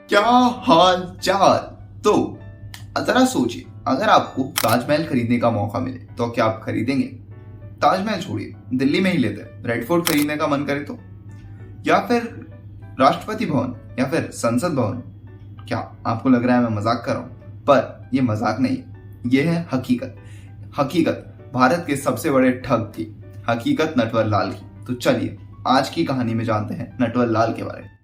क्या हाल चाल। तो जरा सोचिए, अगर आपको ताजमहल खरीदने का मौका मिले तो क्या आप खरीदेंगे? ताजमहल छोड़िए, दिल्ली में ही लेते हैं, रेड फोर्ट खरीदने का मन करे तो, या फिर राष्ट्रपति भवन, या फिर संसद भवन। क्या आपको लग रहा है मैं मजाक कर रहा हूं? पर यह मजाक नहीं है, यह है हकीकत। हकीकत भारत के सबसे बड़े ठग की हकीकत, नटवर लाल की। तो चलिए आज की कहानी में जानते हैं नटवर लाल के बारे में।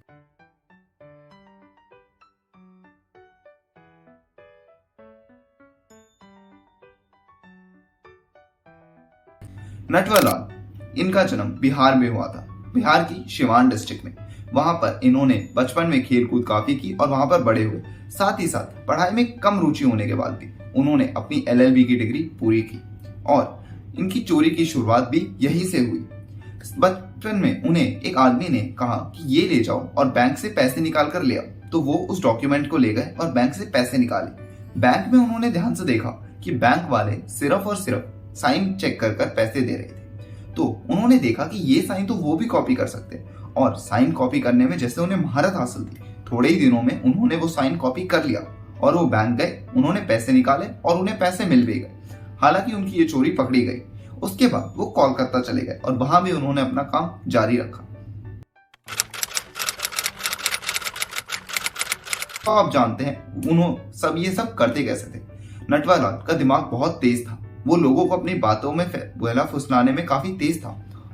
नटवरलाल, इनका जन्म बिहार में हुआ था, बिहार की सिवान डिस्ट्रिक्ट में। वहां पर इन्होंने बचपन में खेल कूद काफी की और वहां पर बड़े हुए। साथ ही साथ पढ़ाई में कम रुचि होने के बाद भी उन्होंने अपनी LLB की डिग्री पूरी की और इनकी चोरी की शुरुआत भी यहीं से हुई। बचपन में उन्हें एक आदमी ने कहा कि ये ले जाओ और बैंक से पैसे निकाल कर ले आओ, तो वो उस डॉक्यूमेंट को ले गए और बैंक से पैसे निकाले। बैंक में उन्होंने ध्यान से देखा कि बैंक वाले सिर्फ और सिर्फ साइन चेक कर कर पैसे दे रहे थे। तो उन्होंने देखा कि ये साइन तो वो भी कॉपी कर सकते हैं, और साइन कॉपी करने में जैसे उन्हें महारत हासिल थी, थोड़े ही दिनों में उन्होंने वो साइन कॉपी कर लिया और वो बैंक गए, उन्होंने पैसे निकाले और उन्हें पैसे मिल भी गए। हालांकि उनकी ये चोरी पकड़ी गई। उसके बाद वो कोलकाता चले गए और वहां भी उन्होंने अपना काम जारी रखा। तो आप जानते हैं उन्होंने सब ये सब करते कैसे थे। नटवरलाल का दिमाग बहुत तेज था। वो लोगों को अपनी बातों में बहला फुसलाने में काफी तेज था।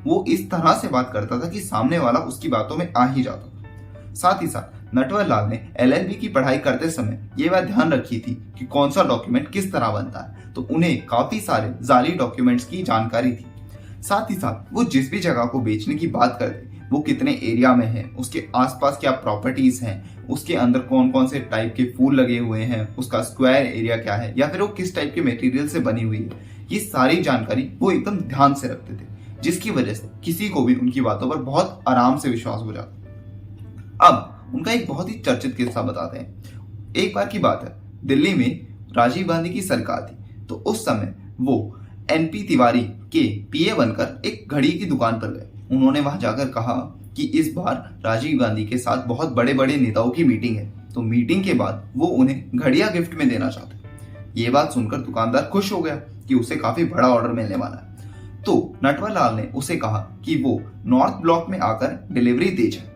वो इस तरह से बात करता था कि सामने वाला उसकी बातों में आ ही जाता था। साथ ही साथ नटवरलाल ने LLB की पढ़ाई करते समय ये बात ध्यान रखी थी कि कौन सा डॉक्यूमेंट किस तरह बनता है, तो उन्हें काफी सारे जाली डॉक्यूमेंट्स की जानकारी थी। साथ ही साथ वो जिस भी जगह को बेचने की बात करते, वो कितने एरिया में है, उसके आसपास क्या प्रॉपर्टीज हैं, उसके अंदर कौन कौन से टाइप के फूल लगे हुए हैं, उसका स्क्वायर एरिया क्या है, या फिर वो किस टाइप के मटेरियल से बनी हुई है, ये सारी जानकारी वो एकदम ध्यान से रखते थे, जिसकी वजह से किसी को भी उनकी बातों पर बहुत आराम से विश्वास हो जाता। अब उनका एक बहुत ही चर्चित किस्सा बताते हैं। एक बार की बात है, दिल्ली में राजीव गांधी की सरकार थी, तो उस समय वो NP तिवारी के PA बनकर एक घड़ी की दुकान पर गए। उन्होंने वहां जाकर कहा कि इस बार राजीव गांधी के साथ बहुत बड़े बड़े नेताओं की मीटिंग है, तो मीटिंग के बाद वो उन्हें घड़ियां गिफ्ट में देना चाहते हैं। ये बात सुनकर दुकानदार खुश हो गया कि उसे काफी बड़ा ऑर्डर मिलने वाला है। तो नटवरलाल ने उसे कहा कि वो नॉर्थ ब्लॉक में आकर डिलीवरी दे जाए।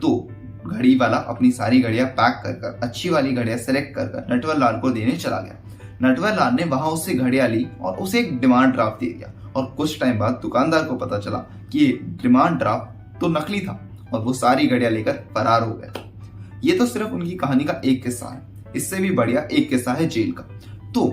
तो घड़ी वाला अपनी सारी घड़ियां पैक कर अच्छी वाली घड़ियां सेलेक्ट कर नटवरलाल को देने चला गया। नटवरलाल ने वहां उससे घड़ियां ली और उसे एक डिमांड ड्राफ्ट दे दिया, और कुछ टाइम बाद दुकानदार को पता चला कि ये डिमांड ड्राफ्ट तो नकली था और वो सारी घड़ियां लेकर फरार हो गए। ये तो सिर्फ उनकी कहानी का एक किस्सा है। इससे भी बढ़िया एक किस्सा है जेल का। तो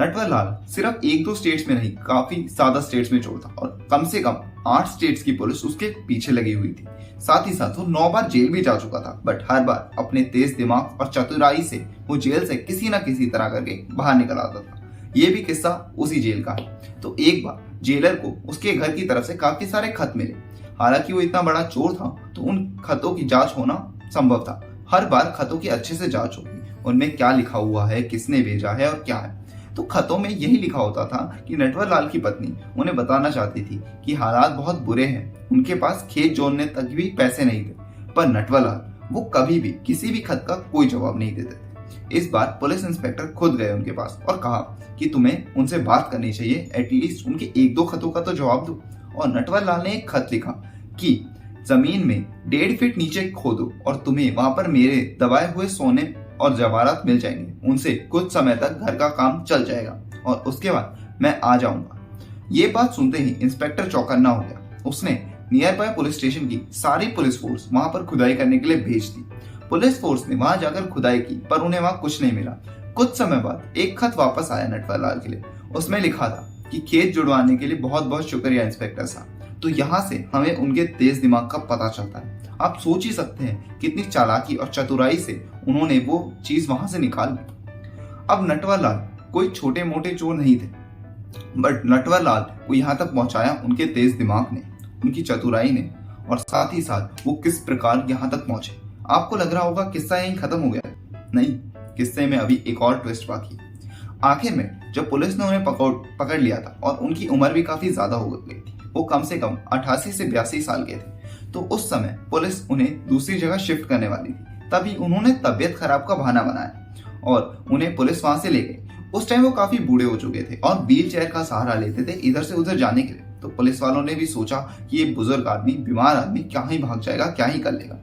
नटवरलाल सिर्फ 1-2 स्टेट्स में नहीं, काफी ज्यादा स्टेट्स में चोर था और कम से कम 8 स्टेट्स की पुलिस उसके पीछे लगी हुई थी। साथ ही साथ वो 9 बार जेल भी जा चुका था, बट हर बार अपने तेज दिमाग और चतुराई से वो जेल से किसी ना किसी तरह करके बाहर निकल आता था। ये भी किस्सा उसी जेल का है। तो एक बार जेलर को उसके घर की तरफ से काफी सारे खत मिले। हालांकि वो इतना बड़ा चोर था तो उन खतों की जांच होना संभव था। हर बार खतों की अच्छे से जांच होगी, उनमें क्या लिखा हुआ है, किसने भेजा है और क्या है। तो खतों में यही लिखा होता था कि नटवरलाल की पत्नी उन्हें बताना चाहती थी कि हालात बहुत बुरे हैं, उनके पास खेत जोतने तक भी पैसे नहीं थे। पर नटवरलाल वो कभी भी किसी भी खत का कोई जवाब नहीं देते थे। इस बार पुलिस इंस्पेक्टर खुद गए उनके पास और कहा कि तुम्हें उनसे बात करनी चाहिए, एटलीस्ट उनके 1-2 खतों का तो जवाब दो। और नटवरलाल ने एक खत लिखा कि जमीन में 1.5 फीट नीचे खोदो और तुम्हें वहां पर मेरे दबाए हुए सोने और जवाहरात मिल जाएंगे। उनसे कुछ समय तक घर का काम चल जाएगा और उसके बाद मैं आ जाऊंगा। ये बात सुनते ही इंस्पेक्टर चौकन्ना हो गया। उसने नियर बाय पुलिस स्टेशन की सारी पुलिस फोर्स वहां पर खुदाई करने के लिए भेज दी। पुलिस फोर्स ने वहां जाकर खुदाई की, पर उन्हें वहां कुछ नहीं मिला। कुछ समय बाद एक खत वापस आया नटवरलाल के लिए। उसमें लिखा था कि खेत जुड़वाने के लिए बहुत बहुत शुक्रिया इंस्पेक्टर साहब। तो यहाँ से हमें उनके तेज दिमाग का पता चलता है। आप सोच ही सकते हैं कितनी चालाकी और चतुराई से उन्होंने वो चीज वहां से निकाल ली। अब नटवरलाल कोई छोटे मोटे चोर नहीं थे, बट नटवरलाल को यहाँ तक पहुंचाया उनके तेज दिमाग ने, उनकी चतुराई ने, और साथ ही साथ वो किस प्रकार यहाँ तक पहुंचे। आपको लग रहा होगा किस्सा यहीं खत्म हो गया। नहीं, किस्से में अभी एक और ट्विस्ट बाकी। आखिर में जब पुलिस ने उन्हें पकड़ लिया था और उनकी उम्र भी काफी ज्यादा हो गई थी, वो कम से कम 88 से 82 साल के थे, तो उस समय पुलिस उन्हें दूसरी जगह शिफ्ट करने वाली थी, तभी उन्होंने तबियत खराब का बहाना बनाया और उन्हें पुलिस वहां से ले गई। उस टाइम वो काफी बूढ़े हो चुके थे और व्हील चेयर का सहारा लेते थे इधर से उधर जाने के लिए। तो पुलिस वालों ने भी सोचा कि ये बुजुर्ग आदमी, बीमार आदमी क्या ही भाग जाएगा, क्या ही कर लेगा।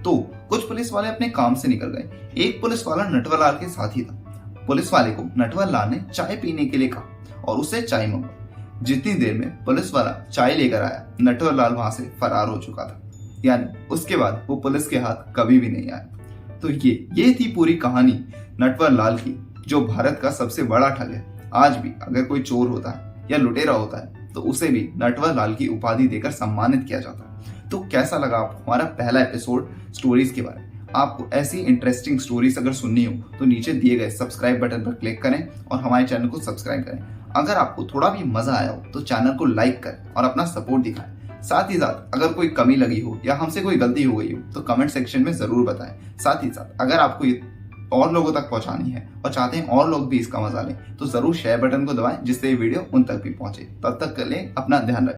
तो कुछ पुलिस वाले अपने काम से निकल गए। एक पुलिस वाला नटवरलाल के साथ ही था। पुलिस वाले को नटवरलाल ने चाय पीने के लिए कहा और उससे चाय मंगवाई। जितनी देर में पुलिस वाला चाय लेकर आया, नटवरलाल वहां से फरार हो चुका था। यानी उसके बाद वो पुलिस के हाथ कभी भी नहीं आया। तो ये थी पूरी कहानी नटवरलाल की, जो भारत का सबसे बड़ा ठग है। आज भी अगर कोई चोर होता है या लुटेरा होता है तो उसे भी नटवरलाल की उपाधि देकर सम्मानित किया जाता है। तो कैसा लगा आपको हमारा पहला एपिसोड स्टोरीज के बारे में? आपको ऐसी इंटरेस्टिंग स्टोरीज अगर सुननी हो तो नीचे दिए गए सब्सक्राइब बटन पर क्लिक करें और हमारे चैनल को सब्सक्राइब करें। अगर आपको थोड़ा भी मजा आया हो तो चैनल को लाइक करें और अपना सपोर्ट दिखाएं। साथ ही साथ अगर कोई कमी लगी हो या हमसे कोई गलती हो गई हो तो कमेंट सेक्शन में जरूर बताएं। साथ ही साथ अगर आपको ये और लोगों तक पहुंचानी है और चाहते हैं और लोग भी इसका मजा लें तो जरूर शेयर बटन को दबाएं, जिससे ये वीडियो उन तक भी पहुंचे। तब तक के लिए अपना ध्यान रखें।